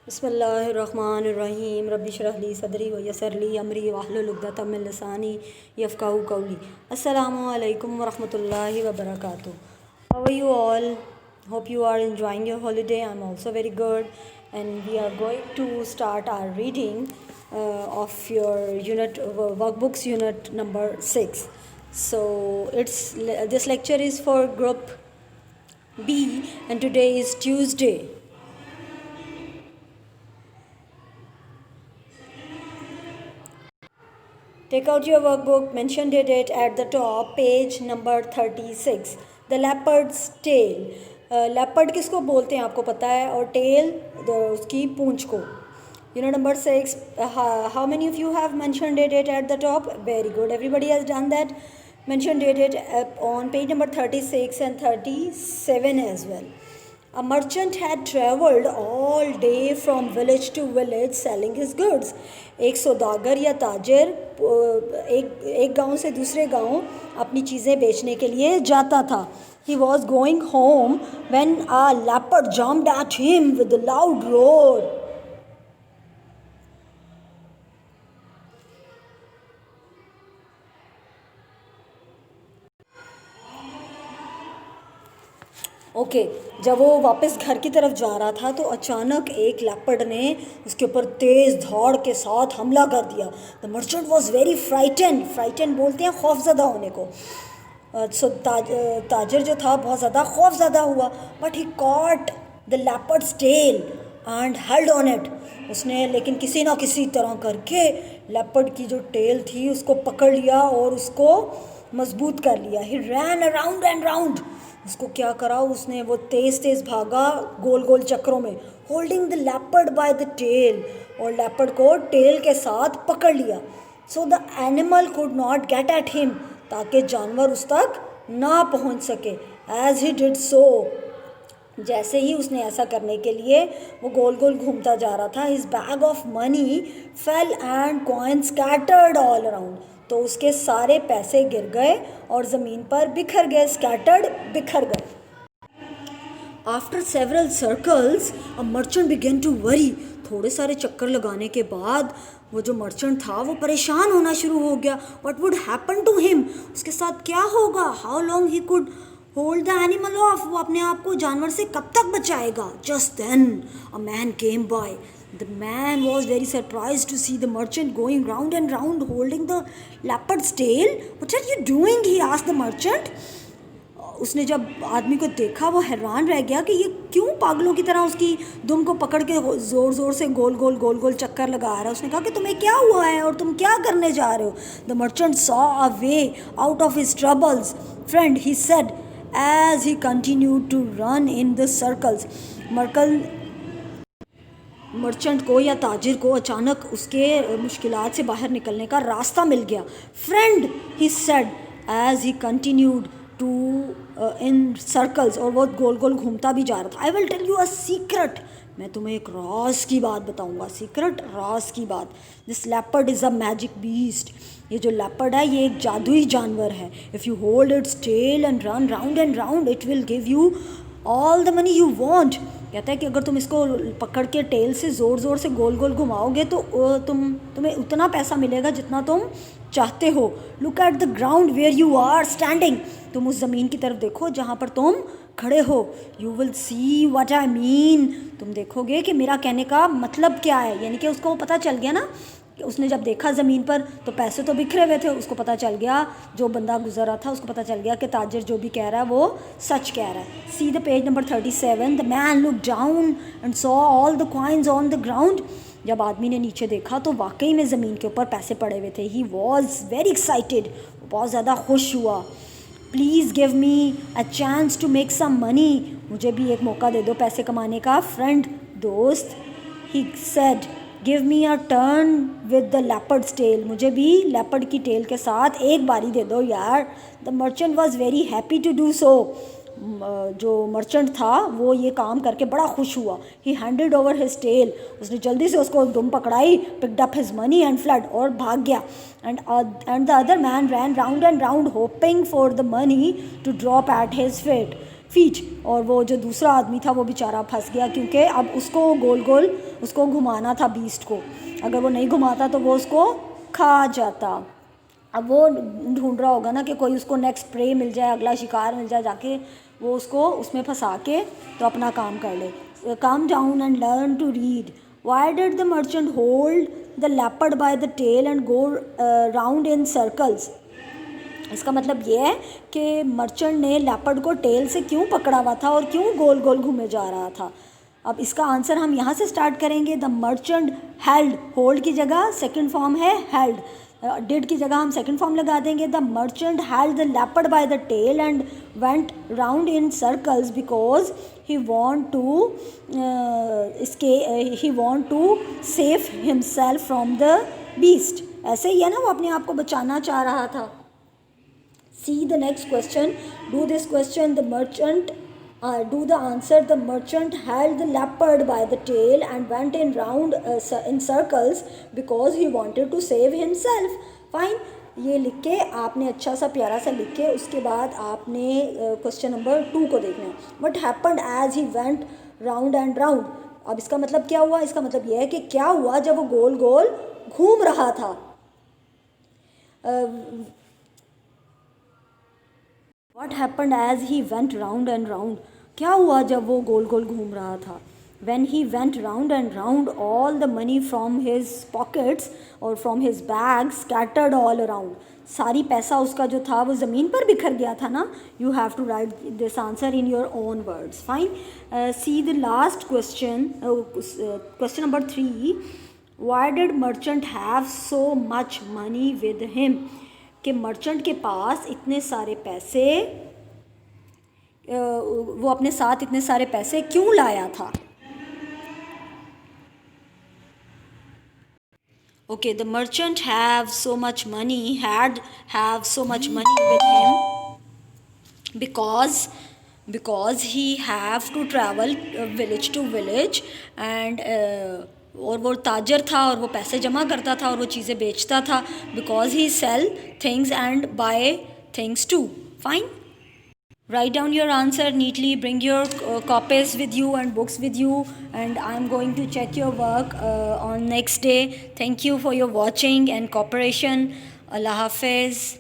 बिस्मिल्लाहिर्रहमानिर्रहीम रब्बि इश्रह ली सदरी व यस्सिर ली अमरी वाहलुल उक़दतम मिन लिसानी यफ़क़हू क़ौली। अस्सलामु अलैकुम व रहमतुल्लाहि व बरकातुहू। How are you all? Hope you are enjoying your holiday. I'm also very good, and we are going to start our reading of your unit workbooks unit number 6. So this lecture is for group B, and today is Tuesday. Take out your workbook, mention the date at the top, page number 36. The leopard's tail. Leopard किसको बोलते हैं आपको पता है, और tail उसकी पूंछ को. Unit number 6. How many of you have mentioned the date at the top? Very good. Everybody has done that. Mention the date on page number 36 and 37 as well. A merchant had travelled all day from village to village selling his goods. एक सौदागर या ताजिर एक गांव से दूसरे गांव अपनी चीज़ें बेचने के लिए जाता था. He was going home when a leopard jumped at him with a loud roar. Okay जब वो वापस घर की तरफ जा रहा था तो अचानक एक लेपर्ड ने उसके ऊपर तेज़ धाड़ के साथ हमला कर दिया. The merchant was very frightened बोलते हैं खौफज़दा होने को. सो ताजिर जो था बहुत ज़्यादा खौफज़दा हुआ. But he caught the leopard's tail and held on it. उसने लेकिन किसी ना किसी तरह करके लेपर्ड की जो टेल थी उसको पकड़ लिया और उसको मजबूत कर लिया. ही रैन अराउंड एंड राउंड. उसको क्या करा उसने, वो तेज़ भागा गोल गोल चक्रों में. Holding the leopard by the tail. और लेपर्ड को टेल के साथ पकड़ लिया. So the animal could not get at him. ताकि जानवर उस तक ना पहुंच सके. As he did so. जैसे ही उसने ऐसा करने के लिए वो गोल गोल घूमता जा रहा था, his bag of money fail and coin scattered all around. तो उसके सारे पैसे गिर गए और ज़मीन पर बिखर गए. स्कैटर्ड बिखर गए. After several circles a merchant began to worry. थोड़े सारे चक्कर लगाने के बाद वो जो मर्चेंट था वो परेशान होना शुरू हो गया. What would happen to him. उसके साथ क्या होगा. How long he could hold the animal off. वो अपने आप को जानवर से कब तक बचाएगा. Just then a man came by. The man was very surprised to see the merchant going round and round holding the leopard's tail. What are you doing? He asked the merchant. उसने जब आदमी को देखा वो हैरान रह गया कि ये क्यों पागलों की तरह उसकी दुम को पकड़ के ज़ोर से गोल गोल चक्कर लगा रहा है. उसने कहा कि तुम्हें क्या हुआ है और तुम क्या करने जा रहे हो. The merchant saw a way out of his troubles. Friend, he said as he continued to run in the circles. Merchant को या ताजिर को अचानक उसके मुश्किलात से बाहर निकलने का रास्ता मिल गया. Friend, he said as he continued to in circles. और वो गोल गोल घूमता भी जा रहा था. I will tell you a secret. मैं तुम्हें एक राज की बात बताऊंगा. सीक्रेट, राज की बात. This leopard is a magic beast. ये जो लेपर्ड है ये एक जादुई जानवर है. If you hold its tail and run round and round it will give you all the money you want. कहता है कि अगर तुम इसको पकड़ के टेल से ज़ोर से गोल गोल घुमाओगे तो तुम्हें उतना पैसा मिलेगा जितना तुम चाहते हो. Look at the ground where you are standing. तुम उस ज़मीन की तरफ देखो जहाँ पर तुम खड़े हो. You will see what I mean. तुम देखोगे कि मेरा कहने का मतलब क्या है. यानी कि उसको पता चल गया ना. उसने जब देखा ज़मीन पर तो पैसे तो बिखरे हुए थे. उसको पता चल गया, जो बंदा गुजर रहा था उसको पता चल गया कि ताजिर जो भी कह रहा है वो सच कह रहा है. See the page number 37. The man look down and saw all the coins on the ground. जब आदमी ने नीचे देखा तो वाकई में ज़मीन के ऊपर पैसे पड़े हुए थे. He was very excited. बहुत ज़्यादा खुश हुआ. Please give me a chance to make some money. मुझे भी एक मौका दे दो पैसे कमाने का. फ्रेंड, दोस्त. He said give me a turn with the leopard's tail. मुझे भी लेपर्ड की टेल के साथ एक बारी दे दो यार. The merchant was very happy to do so. जो मर्चेंट था वो ये काम करके बड़ा खुश हुआ. He handed over his tail. उसने जल्दी से उसको दुम पकड़ाई. Picked up his money and fled. और भाग गया. And the other man ran round and round hoping for the money to drop at his feet. और वो जो दूसरा आदमी था वो बेचारा फंस गया क्योंकि अब उसको गोल गोल उसको घुमाना था बीस्ट को, अगर वो नहीं घुमाता तो वो उसको खा जाता। अब वो ढूंढ रहा होगा ना कि कोई उसको नेक्स्ट प्रे मिल जाए, अगला शिकार मिल जाए, जाके वो उसको उसमें फंसा के तो अपना काम कर ले। Calm down and learn to read. Why did the merchant hold the leopard by the tail and go round in circles. इसका मतलब ये है कि मर्चेंट ने लेपर्ड को टेल से क्यों पकड़ा हुआ था और क्यों गोल गोल घूमे जा रहा था। अब इसका आंसर हम यहाँ से स्टार्ट करेंगे। द मर्चेंट हेल्ड, होल्ड की जगह सेकंड फॉर्म है हेल्ड, डिड की जगह हम सेकंड फॉर्म लगा देंगे। The merchant held the leopard by the tail and went round in circles because he want to save himself from the beast. ऐसे ही है ना, वो अपने आप को बचाना चाह रहा था। See the next question. Do this question. The merchant. Do the answer. The merchant held the leopard by the tail and went in round in circles because he wanted to save himself. Fine. ये लिख के आपने अच्छा सा प्यारा सा लिख के उसके बाद आपने क्वेश्चन नंबर 2 को देखना है। What happened as he went round and round? अब इसका मतलब क्या हुआ? इसका मतलब ये है कि क्या हुआ जब वो गोल गोल घूम रहा था। What happened as he went round and round? क्या हुआ जब वो गोल गोल घूम रहा था? When he went round and round, all the money from his pockets or from his bag scattered all around. सारी पैसा उसका जो था वो ज़मीन पर बिखर गया था ना। You have to write this answer in your own words. Fine. See the last question. Question number 3. Why did merchant have so much money with him? कि मर्चेंट के पास इतने सारे पैसे, वो अपने साथ इतने सारे पैसे क्यों लाया था। Okay, the merchant have so much money, have so much money with him because he have to travel village to village and और वो ताजर था और वो पैसे जमा करता था और वो चीज़ें बेचता था। Because he sell things and buy things too. Fine. Write down your answer neatly, bring your copies with you and books with you, and I'm going to check your work on next day. Thank you for your watching and cooperation. Allah Hafiz.